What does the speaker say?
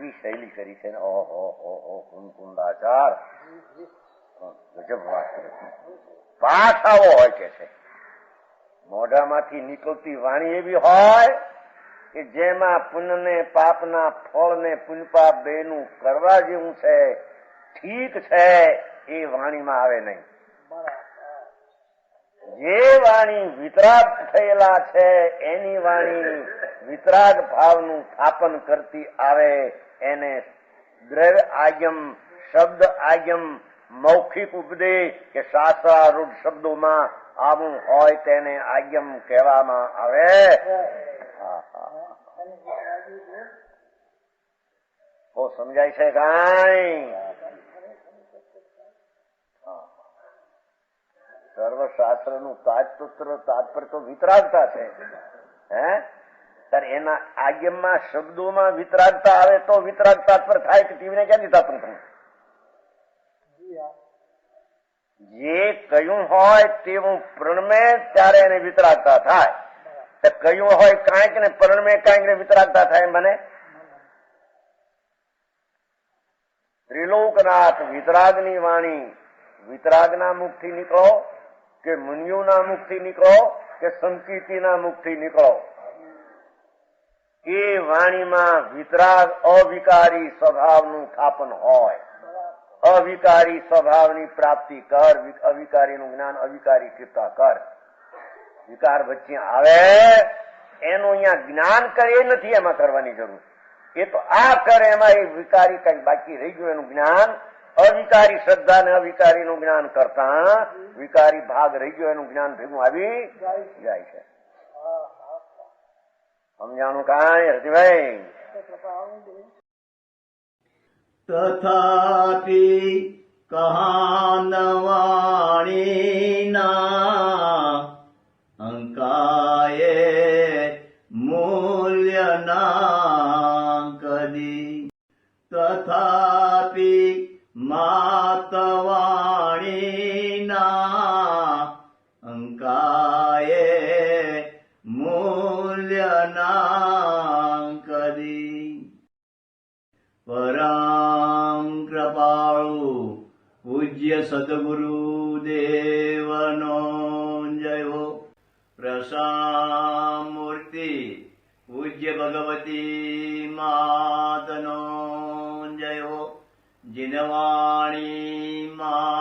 કેવી શૈલી કરી છે ને, ઓહો હો કુંકુંદાચાર, ગજબ વાત કરે. પાઠ આવો હોય કે છે, મોઢામાંથી નીકળતી વાણી એવી હોય કે જેમાં પુણ્ય ને પાપના ફળ ને પુણ્યપાપ બેનું કરવા જેવું છે, ઠીક છે, એ વાણીમાં આવે નહીં. જે વાણી વિતરાગ થયેલા છે એની વાણી વિતરાગ ભાવનું સ્થાપન કરતી આવે એને દ્રવ્ય આગમ, શબ્દ આગમ, મૌખિક ઉપદેશ કે શાસ્ત્રારૂઢ શબ્દોમાં આવું હોય તેને આગમ કહેવામાં આવે. તો સમજાય છે કાંઈ? સર્વશાસ્ત્રનું તાત્પર્ય તો વિતરાગતા છે. ત્યારે એના આગમમાં શબ્દોમાં વિતરાગતા આવે તો વિતરાગ તાત્પર્ય થાય કે ટીવીને ક્યાંથી તાત્પર્ય થાય? જે કયું હોય તેવું પ્રણમે ત્યારે એને વિતરાગતા થાય. કયું હોય કાંઈક ને પ્રણમે કાંઈક ને વિતરાગતા થાય. મને ત્રિલોકનાથ વિતરાગની વાણી, વિતરાગના મુખથી નીકળો કે મુનિઓના મુખથી નીકળો કે સંકીર્તિના મુખથી નીકળો, એ વાણીમાં વિતરાગ અવિકારી સ્વભાવનું સ્થાપન હોય. અવિકારી સ્વભાવની પ્રાપ્તિ કર, અવિકારીનું જ્ઞાન, અવિકારી કૃપા કર. વિકાર વચ્ચે આવે એનું અહીંયા જ્ઞાન કરે એ નથી એમાં કરવાની જરૂર. એ તો આ કરે એમાં એ વિકારી કઈ બાકી રહી ગયું એનું જ્ઞાન. અવિકારી શ્રદ્ધા ને અવિકારીનું જ્ઞાન કરતા વિકારી ભાગ રહી ગયો એનું જ્ઞાન ભેગું આવી જાય છે. સમજાણું કાંઈ હરજીભાઈ? તથાપિ કહાનવાણીના અંકાયે મૂલ્યના કદી. તથાપિ માતવાણીના અંકાયે મૂલ્યના કદી. પરમ કૃપાળુ પૂજ્ય સદગુરુ દેવનો જય હો. પ્રસામૂર્તિ પૂજ્ય ભગવતી માતનો જય હો. જીનવાણી મા